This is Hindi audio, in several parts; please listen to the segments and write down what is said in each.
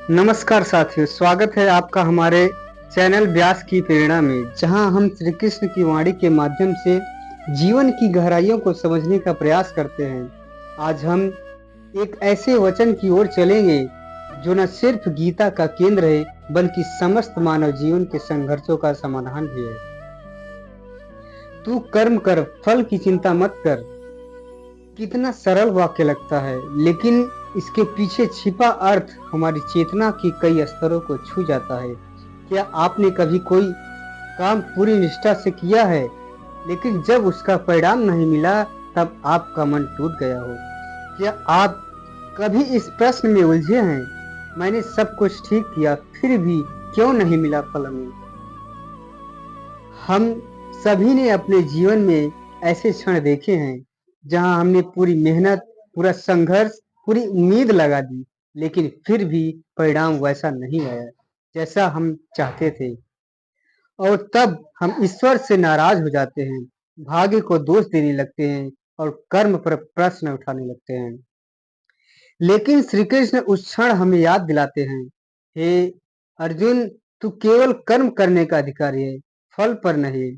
नमस्कार साथियों, स्वागत है आपका हमारे चैनल व्यास की प्रेरणा में, जहां हम श्री कृष्ण की वाणी के माध्यम से जीवन की गहराइयों को समझने का प्रयास करते हैं। आज हम एक ऐसे वचन की ओर चलेंगे जो न सिर्फ गीता का केंद्र है, बल्कि समस्त मानव जीवन के संघर्षों का समाधान भी है। तू कर्म कर, फल की चिंता मत कर। कितना सरल वाक्य लगता है, लेकिन इसके पीछे छिपा अर्थ हमारी चेतना के कई स्तरों को छू जाता है। क्या आपने कभी कोई काम पूरी निष्ठा से किया है, लेकिन जब उसका परिणाम नहीं मिला तब आपका मन टूट गया हो? क्या आप कभी इस प्रश्न में उलझे हैं, मैंने सब कुछ ठीक किया फिर भी क्यों नहीं मिला फल में? हम सभी ने अपने जीवन में ऐसे क्षण देखे हैं जहां हमने पूरी मेहनत, पूरा संघर्ष, पूरी उम्मीद लगा दी, लेकिन फिर भी परिणाम वैसा नहीं आया जैसा हम चाहते थे। और तब हम ईश्वर से नाराज हो जाते हैं, भाग्य को दोष देने लगते हैं और कर्म पर प्रश्न उठाने लगते हैं। लेकिन श्री कृष्ण उस क्षण हमें याद दिलाते हैं, हे अर्जुन, तू केवल कर्म करने का अधिकारी है, फल पर नहीं।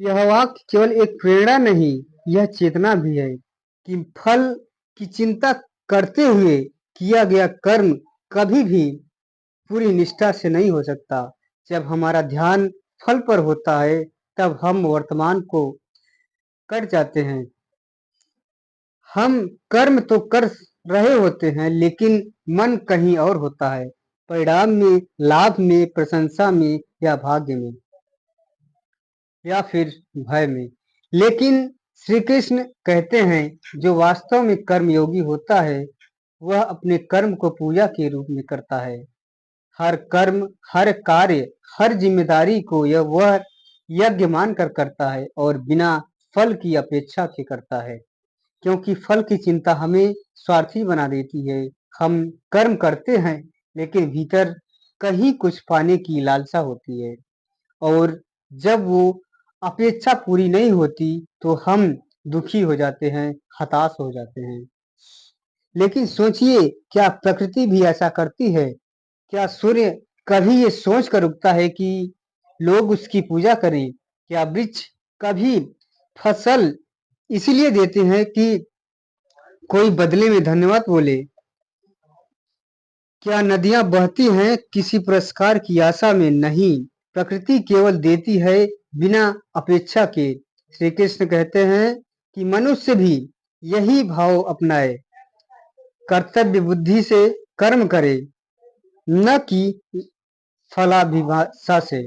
यह वाक्य केवल एक प्रेरणा नहीं, यह चेतना भी है कि फल की चिंता करते हुए किया गया कर्म कभी भी पूरी निष्ठा से नहीं हो सकता। जब हमारा ध्यान फल पर होता है, तब हम वर्तमान को कट जाते हैं। हम कर्म तो कर रहे होते हैं, लेकिन मन कहीं और होता है, परिणाम में, लाभ में, प्रशंसा में या भाग्य में या फिर भय में। लेकिन श्री कृष्ण कहते हैं, जो वास्तव में कर्मयोगी होता है वह अपने कर्म को पूजा के रूप में करता है। हर कर्म, हर कार्य, हर जिम्मेदारी को वह यज्ञ मानकर करता है और बिना फल की अपेक्षा के करता है, क्योंकि फल की चिंता हमें स्वार्थी बना देती है। हम कर्म करते हैं, लेकिन भीतर कहीं कुछ पाने की लालसा होती है, और जब वो अपेक्षा पूरी नहीं होती तो हम दुखी हो जाते हैं, हताश हो जाते हैं। लेकिन सोचिए, क्या प्रकृति भी ऐसा करती है? क्या सूर्य कभी ये सोच कर उगता है कि लोग उसकी पूजा करें? क्या वृक्ष कभी फसल इसलिए देते हैं कि कोई बदले में धन्यवाद बोले? क्या नदियां बहती हैं किसी पुरस्कार की आशा में? नहीं, प्रकृति केवल देती है बिना अपेक्षा के। श्री कृष्ण कहते हैं कि मनुष्य भी यही भाव अपनाए, कर्तव्य बुद्धि से कर्म करे, न कि फलाभिलाषा से।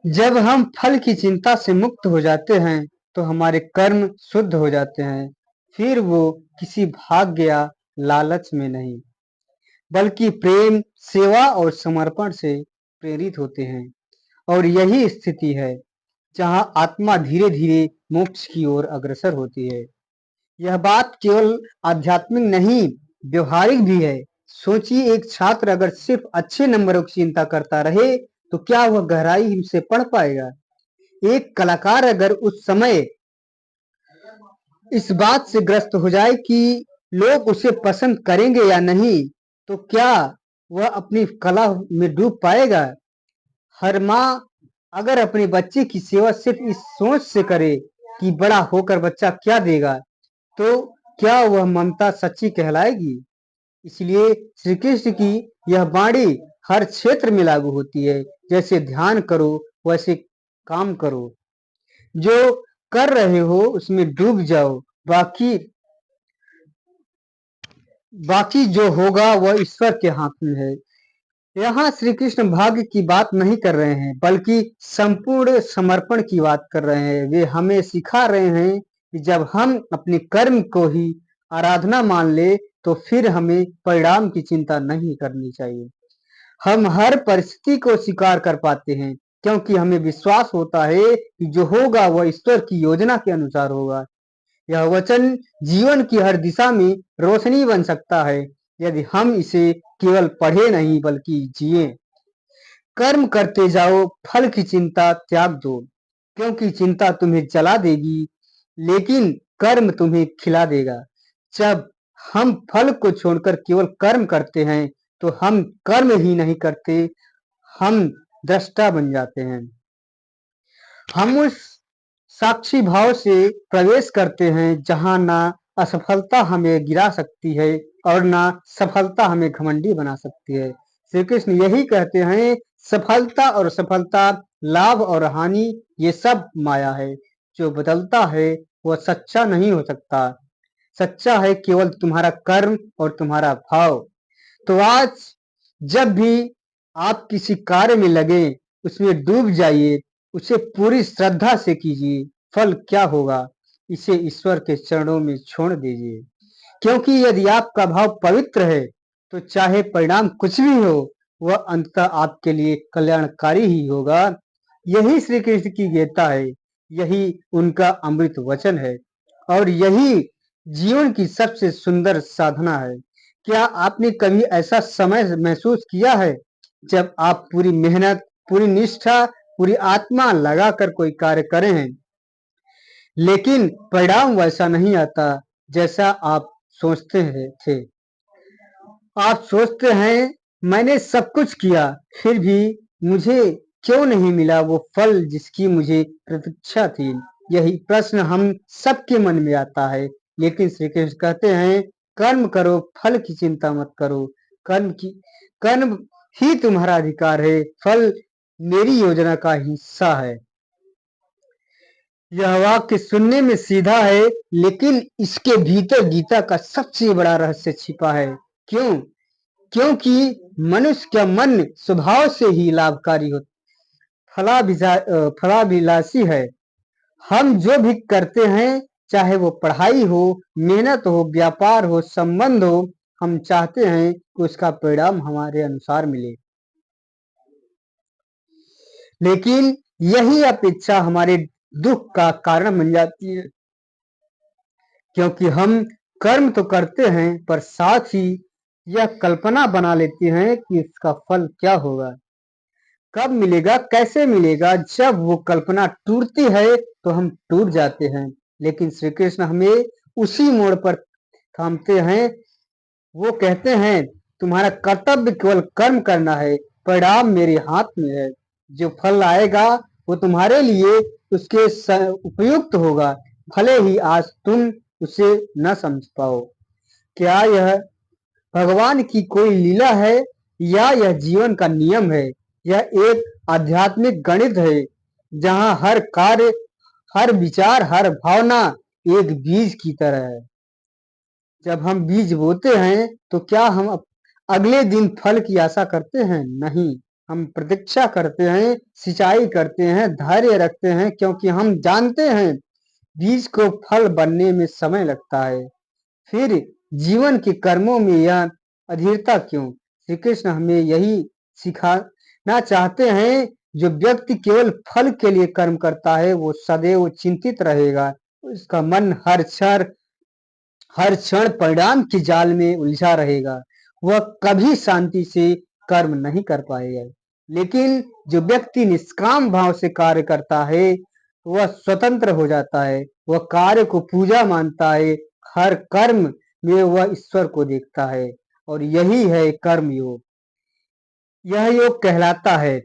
जब हम फल की चिंता से मुक्त हो जाते हैं, तो हमारे कर्म शुद्ध हो जाते हैं। फिर वो किसी भाग्य या लालच में नहीं, बल्कि प्रेम, सेवा और समर्पण से प्रेरित होते हैं। और यही स्थिति है जहां आत्मा धीरे धीरे मोक्ष की ओर अग्रसर होती है। यह बात केवल आध्यात्मिक नहीं, व्यवहारिक भी है। सोचिए, एक छात्र अगर सिर्फ अच्छे नंबरों की चिंता करता रहे तो क्या वह गहराई से पढ़ पाएगा? एक कलाकार अगर उस समय इस बात से ग्रस्त हो जाए कि लोग उसे पसंद करेंगे या नहीं, तो क्या वह अपनी कला में डूब पाएगा? हर माँ अगर अपने बच्चे की सेवा सिर्फ इस सोच से करे कि बड़ा होकर बच्चा क्या देगा, तो क्या वह ममता सच्ची कहलाएगी? इसलिए श्री कृष्ण की यह वाणी हर क्षेत्र में लागू होती है। जैसे ध्यान करो, वैसे काम करो। जो कर रहे हो उसमें डूब जाओ, बाकी बाकी जो होगा वह ईश्वर के हाथ में है। यहाँ श्री कृष्ण भाग्य की बात नहीं कर रहे हैं, बल्कि संपूर्ण समर्पण की बात कर रहे हैं। वे हमें सिखा रहे हैं कि जब हम अपने कर्म को ही आराधना मान ले, तो फिर हमें परिणाम की चिंता नहीं करनी चाहिए। हम हर परिस्थिति को स्वीकार कर पाते हैं, क्योंकि हमें विश्वास होता है कि जो होगा वह ईश्वर की योजना के अनुसार होगा। यह वचन जीवन की हर दिशा में रोशनी बन सकता है, यदि हम इसे केवल पढ़े नहीं बल्कि जिए। कर्म करते जाओ, फल की चिंता त्याग दो, क्योंकि चिंता तुम्हें जला देगी, लेकिन कर्म तुम्हें खिला देगा। जब हम फल को छोड़कर केवल कर्म करते हैं, तो हम कर्म ही नहीं करते, हम दृष्टा बन जाते हैं। हम उस साक्षी भाव से प्रवेश करते हैं जहां ना असफलता हमें गिरा सकती है और ना सफलता हमें घमंडी बना सकती है। श्री कृष्ण यही कहते हैं, सफलता और असफलता, लाभ और हानि, ये सब माया है। जो बदलता है वह सच्चा नहीं हो सकता। सच्चा है केवल तुम्हारा कर्म और तुम्हारा भाव। तो आज जब भी आप किसी कार्य में लगे, उसमें डूब जाइए, उसे पूरी श्रद्धा से कीजिए। फल क्या होगा, इसे ईश्वर के चरणों में छोड़ दीजिए। क्योंकि यदि आपका भाव पवित्र है, तो चाहे परिणाम कुछ भी हो, वह अंततः आपके लिए कल्याणकारी ही होगा। यही श्री कृष्ण की गीता है, यही उनका अमृत वचन है, और यही जीवन की सबसे सुंदर साधना है। क्या आपने कभी ऐसा समय महसूस किया है जब आप पूरी मेहनत, पूरी निष्ठा, पूरी आत्मा लगाकर कोई कार्य करे हैं, लेकिन परिणाम वैसा नहीं आता जैसा आप सोचते हैं थे? आप सोचते हैं, मैंने सब कुछ किया, फिर भी मुझे क्यों नहीं मिला वो फल जिसकी मुझे प्रतीक्षा थी? यही प्रश्न हम सबके मन में आता है। लेकिन श्री कृष्ण कहते हैं, कर्म करो, फल की चिंता मत करो। कर्म ही तुम्हारा अधिकार है, फल मेरी योजना का हिस्सा है। यह वाक्य सुनने में सीधा है, लेकिन इसके भीतर गीता का सबसे बड़ा रहस्य छिपा है। क्यों? क्योंकि मनुष्य का मन स्वभाव से ही लाभकारी हो, फलाभिलाषी है। हम जो भी करते हैं, चाहे वो पढ़ाई हो, मेहनत हो, व्यापार हो, संबंध हो, हम चाहते हैं कि उसका परिणाम हमारे अनुसार मिले। लेकिन यही अपेक्षा हमारे दुख का कारण बन जाती है, क्योंकि हम कर्म तो करते हैं, पर साथ ही यह कल्पना बना लेते हैं कि इसका फल क्या होगा, कब मिलेगा, कैसे मिलेगा। जब वो कल्पना टूटती है तो हम टूट जाते हैं। लेकिन श्री कृष्ण हमें उसी मोड़ पर थामते हैं। वो कहते हैं, तुम्हारा कर्तव्य केवल कर्म करना है, परिणाम मेरे हाथ में है। जो फल आएगा वो तुम्हारे लिए उसके उपयुक्त होगा, भले ही आज तुम उसे न समझ पाओ। क्या यह भगवान की कोई लीला है, या यह जीवन का नियम है? यह एक आध्यात्मिक गणित है, जहां हर कार्य, हर विचार, हर भावना एक बीज की तरह है। जब हम बीज बोते हैं, तो क्या हम अगले दिन फल की आशा करते हैं? नहीं, हम प्रतीक्षा करते हैं, सिंचाई करते हैं, धैर्य रखते हैं, क्योंकि हम जानते हैं बीज को फल बनने में समय लगता है। फिर जीवन के कर्मों में यह अधीरता क्यों? श्री कृष्ण हमें यही सिखाना चाहते हैं। जो व्यक्ति केवल फल के लिए कर्म करता है, वो सदैव चिंतित रहेगा। उसका मन हर क्षण परिणाम की जाल में उलझा रहेगा। वह कभी शांति से कर्म नहीं कर पाएगा। लेकिन जो व्यक्ति निष्काम भाव से कार्य करता है, वह स्वतंत्र हो जाता है। वह कार्य को पूजा मानता है, हर कर्म में वह ईश्वर को देखता है, और यही है कर्म योग। यह योग कहलाता है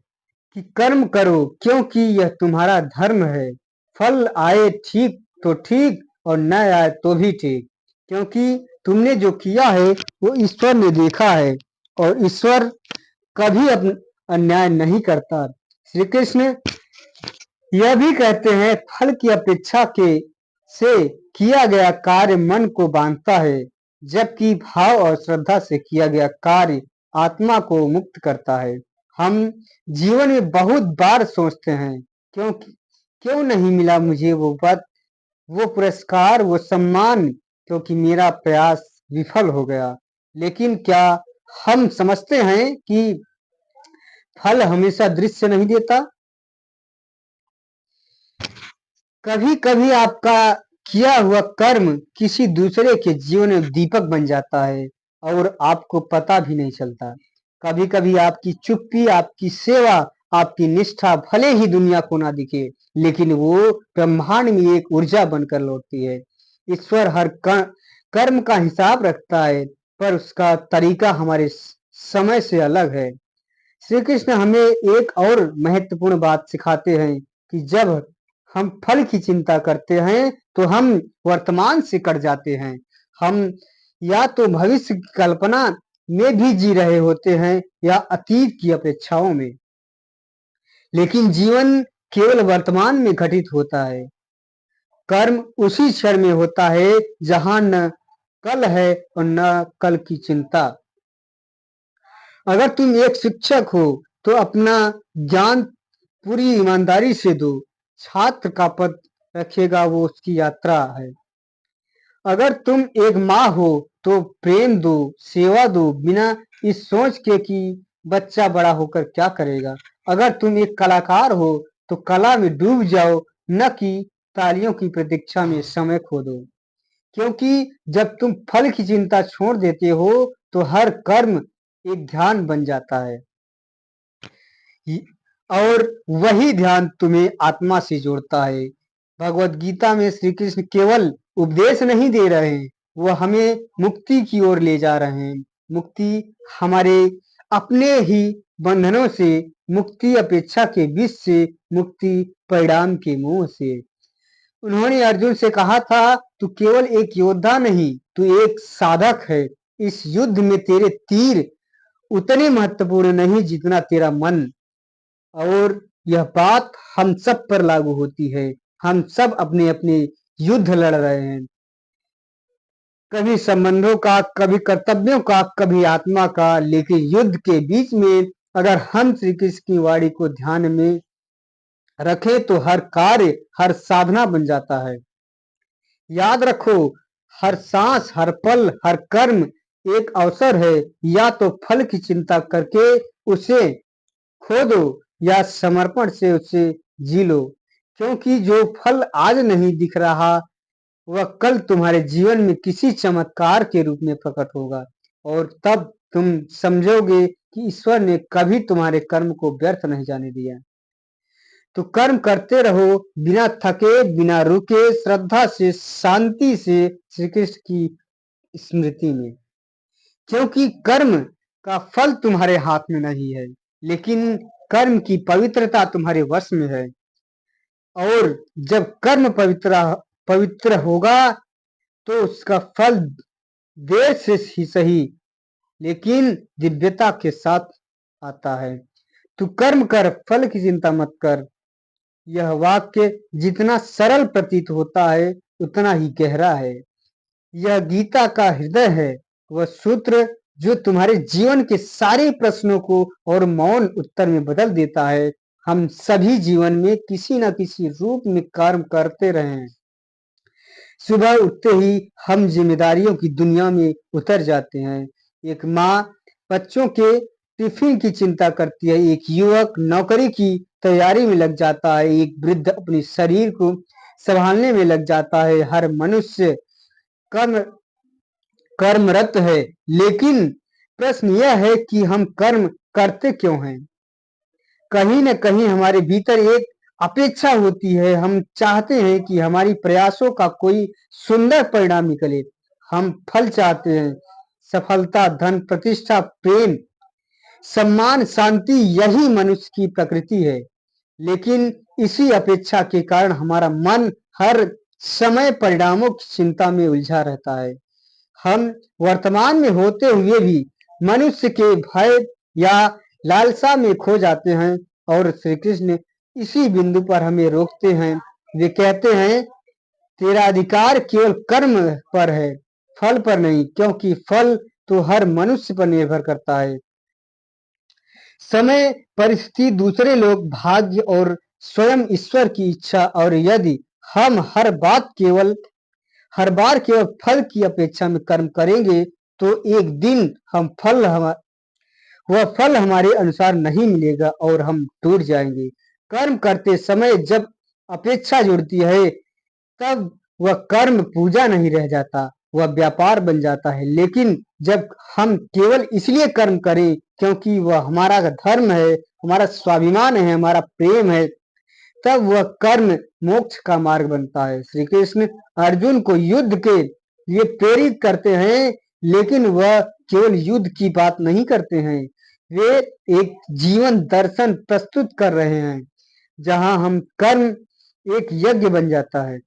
कि कर्म करो, क्योंकि यह तुम्हारा धर्म है। फल आए ठीक तो ठीक, और न आए तो भी ठीक, क्योंकि तुमने जो किया है वो ईश्वर ने देखा है, और ईश्वर कभी अन्याय नहीं करता। श्री कृष्ण यह भी कहते हैं, फल की अपेक्षा के से किया गया कार्य मन को बांधता है, जबकि भाव और श्रद्धा से किया गया कार्य आत्मा को मुक्त करता है। हम जीवन में बहुत बार सोचते हैं, क्यों नहीं मिला मुझे वो पद, वो पुरस्कार, वो सम्मान, क्योंकि मेरा प्रयास विफल हो गया। लेकिन क्या हम समझते हैं कि फल हमेशा दृश्य नहीं देता? कभी कभी आपका किया हुआ कर्म किसी दूसरे के जीवन में दीपक बन जाता है, और आपको पता भी नहीं चलता। कभी कभी आपकी चुप्पी, आपकी सेवा, आपकी निष्ठा भले ही दुनिया को ना दिखे, लेकिन वो ब्रह्मांड में एक ऊर्जा बनकर लौटती है। ईश्वर हर कर्म का हिसाब रखता है, पर उसका तरीका हमारे समय से अलग है। श्री कृष्ण हमें एक और महत्वपूर्ण बात सिखाते हैं कि जब हम फल की चिंता करते हैं तो हम वर्तमान से कट जाते हैं। हम या तो भविष्य की कल्पना में भी जी रहे होते हैं या अतीत की अपेक्षाओं में। लेकिन जीवन केवल वर्तमान में घटित होता है। कर्म उसी क्षण में होता है जहां न कल है और न कल की चिंता। अगर तुम एक शिक्षक हो तो अपना ज्ञान पूरी ईमानदारी से दो। छात्र का पद रखेगा वो उसकी यात्रा है। अगर तुम एक माँ हो तो प्रेम दो, सेवा दो, बिना इस सोच के कि बच्चा बड़ा होकर क्या करेगा। अगर तुम एक कलाकार हो तो कला में डूब जाओ, न कि तालियों की प्रतीक्षा में समय खो दो। क्योंकि जब तुम फल की चिंता छोड़ देते हो तो हर कर्म एक ध्यान बन जाता है और वही ध्यान तुम्हें आत्मा से जोड़ता है। भगवत गीता में श्री कृष्ण केवल उपदेश नहीं दे रहे हैं, वह हमें मुक्ति की ओर ले जा रहे हैं। मुक्ति हमारे अपने ही बंधनों से, मुक्ति अपेक्षा के विष से, मुक्ति परिणाम के मोह से। उन्होंने अर्जुन से कहा था, तू केवल एक योद्धा नहीं, तू एक साधक है। इस युद्ध में तेरे तीर उतने महत्वपूर्ण नहीं जितना तेरा मन। और यह बात हम सब पर लागू होती है। हम सब अपने अपने युद्ध लड़ रहे हैं, कभी संबंधों का, कभी कर्तव्यों का, कभी आत्मा का। लेकिन युद्ध के बीच में अगर हम श्री कृष्ण की वाणी को ध्यान में रखें तो हर कार्य, हर साधना बन जाता है। याद रखो, हर सांस, हर पल, हर कर्म एक अवसर है। या तो फल की चिंता करके उसे खो दो या समर्पण से उसे जी लो। क्योंकि जो फल आज नहीं दिख रहा वह कल तुम्हारे जीवन में किसी चमत्कार के रूप में प्रकट होगा और तब तुम समझोगे कि ईश्वर ने कभी तुम्हारे कर्म को व्यर्थ नहीं जाने दिया। तो कर्म करते रहो, बिना थके, बिना रुके, श्रद्धा से, शांति से, श्री कृष्ण की स्मृति में। क्योंकि कर्म का फल तुम्हारे हाथ में नहीं है, लेकिन कर्म की पवित्रता तुम्हारे वश में है। और जब कर्म पवित्र होगा तो उसका फल देर से ही सही, लेकिन दिव्यता के साथ आता है। तू कर्म कर, फल की चिंता मत कर। यह वाक्य जितना सरल प्रतीत होता है उतना ही गहरा है। यह गीता का हृदय है, वह सूत्र जो तुम्हारे जीवन के सारे प्रश्नों को और मौन उत्तर में बदल देता है। हम सभी जीवन में किसी न किसी रूप में कर्म करते रहे हैं। सुबह उठते ही हम जिम्मेदारियों की दुनिया में उतर जाते हैं। एक माँ बच्चों के टिफिन की चिंता करती है, एक युवक नौकरी की तैयारी में लग जाता है, एक वृद्ध अपने शरीर को संभालने में लग जाता है। हर मनुष्य कर्म कर्मरत है, लेकिन प्रश्न यह है कि हम कर्म करते क्यों हैं। कहीं न कहीं हमारे भीतर एक अपेक्षा होती है। हम चाहते हैं कि हमारी प्रयासों का कोई सुंदर परिणाम निकले। हम फल चाहते हैं, सफलता, धन, प्रतिष्ठा, प्रेम, सम्मान, शांति। यही मनुष्य की प्रकृति है। लेकिन इसी अपेक्षा के कारण हमारा मन हर समय परिणामों की चिंता में उलझा रहता है। हम वर्तमान में होते हुए भी मनुष्य के भय या लालसा में खो जाते हैं और श्री कृष्ण इसी बिंदु पर हमें रोकते हैं। वे कहते हैं, तेरा अधिकार केवल कर्म पर है, फल पर नहीं, क्योंकि फल तो हर मनुष्य पर निर्भर करता है। समय, परिस्थिति, दूसरे लोग, भाग्य और स्वयं ईश्वर की इच्छा। और यदि हम हर बार केवल फल की अपेक्षा में कर्म करेंगे तो एक दिन वह फल हमारे अनुसार नहीं मिलेगा और हम टूट जाएंगे। कर्म करते समय जब अपेक्षा जुड़ती है तब वह कर्म पूजा नहीं रह जाता, वह व्यापार बन जाता है। लेकिन जब हम केवल इसलिए कर्म करें क्योंकि वह हमारा धर्म है, हमारा स्वाभिमान है, हमारा प्रेम है, तब वह कर्म मोक्ष का मार्ग बनता है। श्री कृष्ण अर्जुन को युद्ध के लिए प्रेरित करते हैं, लेकिन वह केवल युद्ध की बात नहीं करते हैं। वे एक जीवन दर्शन प्रस्तुत कर रहे हैं, जहां हम कर्म एक यज्ञ बन जाता है।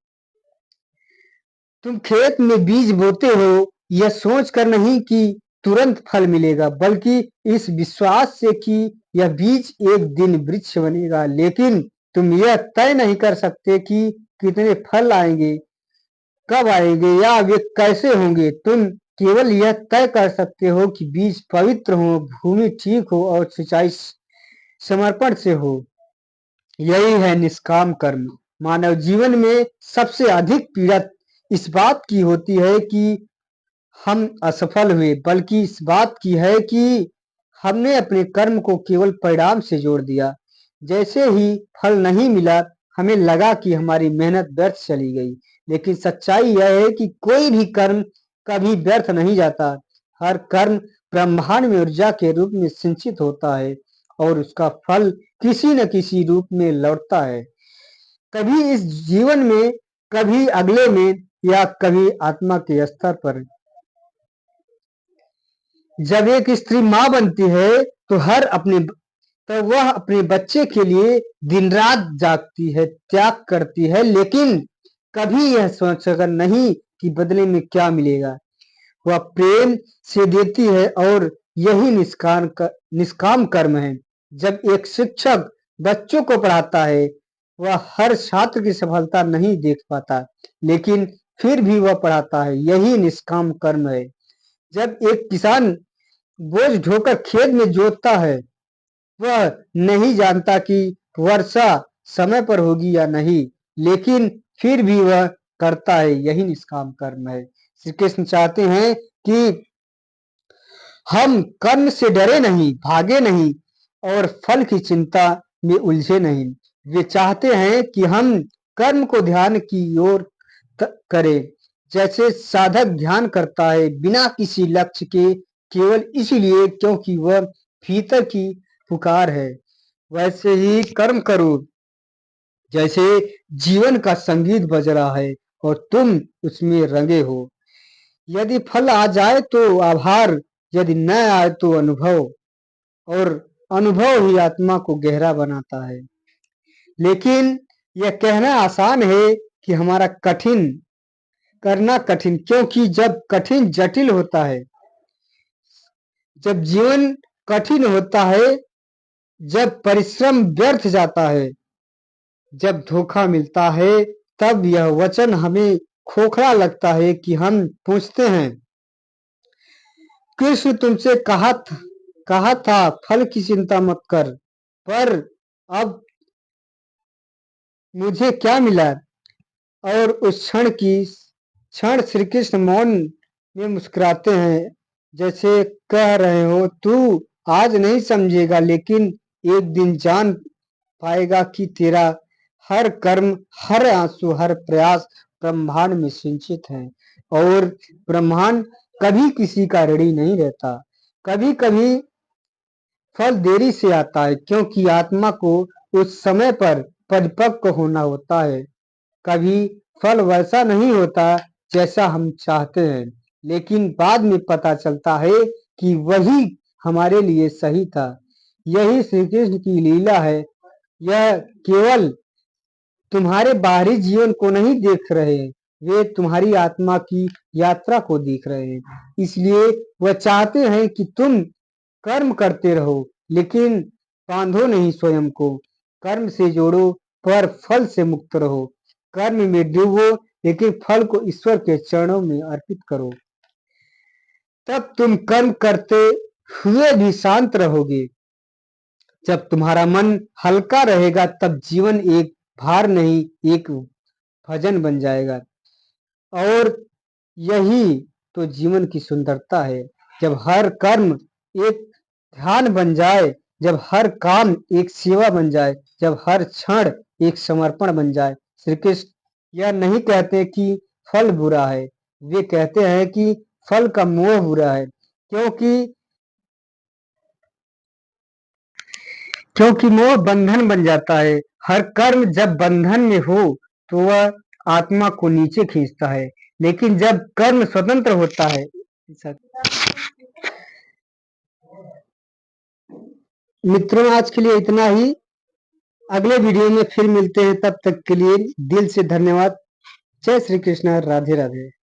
तुम खेत में बीज बोते हो, यह सोचकर नहीं कि तुरंत फल मिलेगा, बल्कि इस विश्वास से कि यह बीज एक दिन वृक्ष बनेगा। लेकिन तुम यह तय नहीं कर सकते कि कितने फल आएंगे, कब आएंगे या वे कैसे होंगे। तुम केवल यह तय कर सकते हो कि बीज पवित्र हो, भूमि ठीक हो और सिंचाई समर्पण से हो। यही है निष्काम कर्म। मानव जीवन में सबसे अधिक पीड़ा इस बात की होती है कि हम असफल हुए, बल्कि इस बात की है कि हमने अपने कर्म को केवल परिणाम से जोड़ दिया। जैसे ही फल नहीं मिला, हमें लगा कि हमारी मेहनत व्यर्थ चली गई। लेकिन सच्चाई यह है कि कोई भी कर्म कभी व्यर्थ नहीं जाता। हर कर्म ब्रह्मांड में ऊर्जा के रूप में सिंचित होता है और उसका फल किसी न किसी रूप में लौटता है। कभी इस जीवन में, कभी अगले में, या कभी आत्मा के स्तर पर। जब एक स्त्री माँ बनती है तो वह अपने बच्चे के लिए दिन रात जागती है, त्याग करती है, लेकिन कभी यह सोचकर नहीं कि बदले में क्या मिलेगा। वह प्रेम से देती है और यही निष्काम कर्म है। जब एक शिक्षक बच्चों को पढ़ाता है, वह हर छात्र की सफलता नहीं देख पाता, लेकिन फिर भी वह पढ़ाता है। यही निष्काम कर्म है। जब एक किसान बोझ ढोकर खेत में जोतता है, वह नहीं जानता कि वर्षा समय पर होगी या नहीं, लेकिन फिर भी वह करता है। यही निष्काम कर्म है। श्री कृष्ण चाहते हैं कि हम कर्म से डरे नहीं, भागे नहीं और फल की चिंता में उलझे नहीं। वे चाहते हैं कि हम कर्म को ध्यान की ओर करें, जैसे साधक ध्यान करता है बिना किसी लक्ष्य के, केवल इसलिए क्योंकि वह भीतर की पुकार है। वैसे ही कर्म करो जैसे जीवन का संगीत बज रहा है और तुम उसमें रंगे हो। यदि फल आ जाए तो आभार, यदि न आए तो अनुभव, और अनुभव ही आत्मा को गहरा बनाता है। लेकिन यह कहना आसान है कि हमारा कठिन करना कठिन, क्योंकि जब कठिन जटिल होता है, जब जीवन कठिन होता है, जब परिश्रम व्यर्थ जाता है, जब धोखा मिलता है, तब यह वचन हमें खोखला लगता है कि हम पूछते हैं, कृष्ण तुमसे कहा था फल की चिंता मत कर, पर अब मुझे क्या मिला। और उस क्षण श्री कृष्ण मौन में मुस्कुराते हैं, जैसे कह रहे हो, तू आज नहीं समझेगा, लेकिन एक दिन जान पाएगा कि तेरा हर कर्म, हर आंसू, हर प्रयास ब्रह्मांड में सिंचित है। और ब्रह्मांड कभी किसी का ऋणी नहीं रहता। कभी कभी फल देरी से आता है, क्योंकि आत्मा को उस समय पर परिपक्व होना होता है। कभी फल वैसा नहीं होता जैसा हम चाहते हैं, लेकिन बाद में पता चलता है कि वही हमारे लिए सही था। यही श्री कृष्ण की लीला है। यह केवल तुम्हारे बाहरी जीवन को नहीं देख रहे, वे तुम्हारी आत्मा की यात्रा को देख रहे हैं। इसलिए वह चाहते हैं कि तुम कर्म करते रहो, लेकिन बांधो नहीं स्वयं को। कर्म से जोड़ो, पर फल से मुक्त रहो। कर्म में डूबो, लेकिन फल को ईश्वर के चरणों में अर्पित करो। तब तुम कर्म करते हुए भी शांत रहोगे। जब तुम्हारा मन हल्का रहेगा, तब जीवन एक भार नहीं, एक भजन बन जाएगा। और यही तो जीवन की सुंदरता है। जब हर कर्म एक ध्यान बन जाए, जब हर काम एक सेवा बन जाए, जब हर क्षण एक समर्पण बन जाए। श्री कृष्ण यह नहीं कहते कि फल बुरा है, वे कहते हैं कि फल का मोह बुरा है। क्योंकि मोह बंधन बन जाता है। हर कर्म जब बंधन में हो, तो वह आत्मा को नीचे खींचता है। लेकिन जब कर्म स्वतंत्र होता है, मित्रों आज के लिए इतना ही। अगले वीडियो में फिर मिलते हैं, तब तक के लिए दिल से धन्यवाद। जय श्री कृष्ण, राधे राधे।